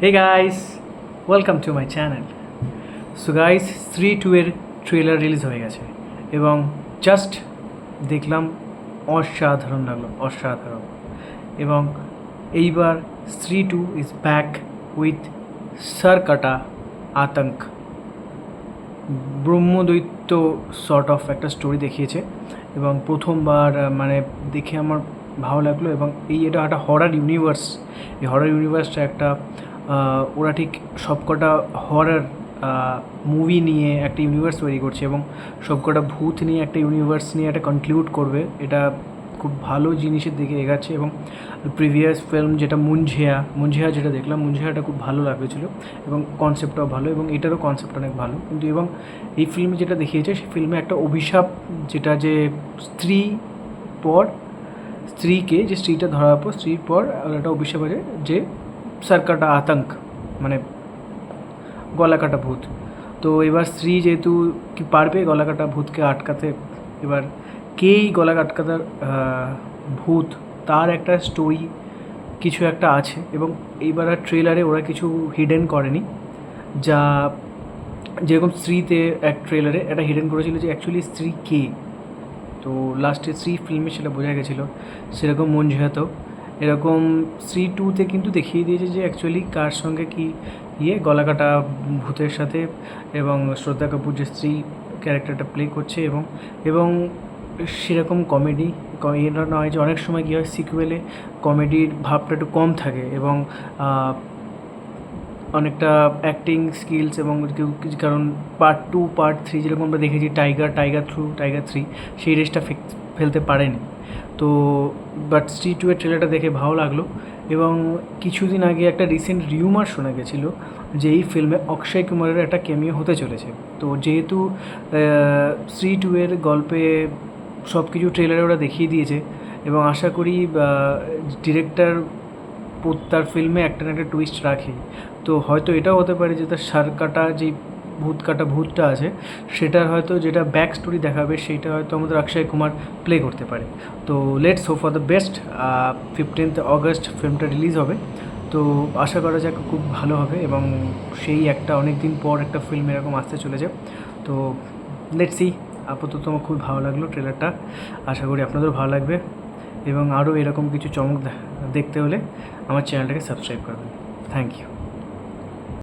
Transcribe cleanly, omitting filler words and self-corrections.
Hey guys, welcome to my channel. So guys, 3-2 এর trailer release হয়ে গেছে এবং জাস্ট দেখলাম, অসাধারণ লাগলো, অসাধারণ। এবং এইবার 3-2 ইজ ব্যাক উইথ সারকাটা আতঙ্ক, ব্রহ্মদৈত্য সর্ট অফ একটা স্টোরি দেখিয়েছে এবং প্রথমবার মানে দেখে আমার ভালো লাগলো। এবং এটা একটা হরার ইউনিভার্স, এই হরার ইউনিভার্সটা একটা ওরা ঠিক সবকটা হরার মুভি নিয়ে একটা ইউনিভার্স তৈরি করছে এবং সবকটা ভূত নিয়ে একটা ইউনিভার্স নিয়ে একটা কনক্লুড করবে। এটা খুব ভালো জিনিসের দিকে এগাচ্ছে এবং প্রিভিয়াস ফিল্ম যেটা মুঞ্ঝিয়া যেটা দেখলাম, মুঞ্ঝিয়াটা খুব ভালো লাগেছিলো এবং কনসেপ্টটাও ভালো এবং এটারও কনসেপ্ট অনেক ভালো। কিন্তু এবং এই ফিল্মে যেটা দেখিয়েছে, সেই ফিল্মে একটা অভিশাপ, যেটা যে স্ত্রীটা ধরার পর স্ত্রীর পর একটা অভিশাপ আছে যে সারকাটা আতঙ্ক, মানে গলাকাটা ভূত। তো এবার স্ত্রী যেহেতু কি পারবে গলাকাটা ভূতকে আটকাতে, এবার কেই গলা আটকাতার ভূত, তার একটা স্টোরি কিছু একটা আছে। এবং এইবার আর ট্রেলারে ওরা কিছু হিডেন করেনি, যা যেরকম স্ত্রীতে এক ট্রেলারে একটা হিডেন করেছিল যে অ্যাকচুয়ালি স্ত্রী কে, তো লাস্টে স্ত্রী ফিল্মে সেটা বোঝা গেছিলো। সেরকম মুঞ্ঝিয়াতেও এরকম 3-2তে কিন্তু দেখিয়ে দিয়েছে যে অ্যাকচুয়ালি কার সঙ্গে কি গলাকাটা ভূতের সাথে, এবং শ্রদ্ধা কাপুর যে স্ত্রী ক্যারেক্টারটা প্লে করছে এবং এবং সেরকম কমেডি এটা নয় যে অনেক সময় কী হয় সিকুয়েলে কমেডির ভাবটা একটু কম থাকে এবং অনেকটা অ্যাক্টিং স্কিলস এবং কারণ পার্ট 2 পার্ট 3 যেরকম আমরা দেখেছি টাইগার 3 সেই রেসটা ফেলতে পারেনি। তো বাট 3-2 এর ট্রেলারটা দেখে ভালো লাগলো। এবং কিছুদিন আগে একটা রিসেন্ট রিউমার শোনা গেছিলো যে এই ফিল্মে অক্ষয় কুমারের একটা ক্যামিও হতে চলেছে। তো যেহেতু 3-2 এর গল্পে সব কিছু ট্রেলারে ওরা দেখিয়ে দিয়েছে এবং আশা করি ডিরেক্টর তার ফিল্মে একটা না একটা টুইস্ট রাখে। তো হয়তো এটাও হতে পারে যে তার সারকাটা যেই ভূতটা আছে, সেটার হয়তো যেটা ব্যাক স্টোরি দেখাবে সেইটা হয়তো আমাদের অক্ষয় কুমার প্লে করতে পারে। তো let's hope for the best. 15th August ফিল্মটা রিলিজ হবে, তো আশা করা যাক খুব ভালো হবে এবং সেই একটা অনেক দিন পর একটা ফিল্ম এরকম আসতে চলেছে। তো লেটস সি। আপাতত আমার খুব ভালো লাগলো ট্রেলারটা, আশা করি আপনাদেরও ভালো লাগবে। এবং আরও এরকম কিছু চমক দেখতে হলে আমার চ্যানেলটাকে সাবস্ক্রাইব করবেন। Thank you.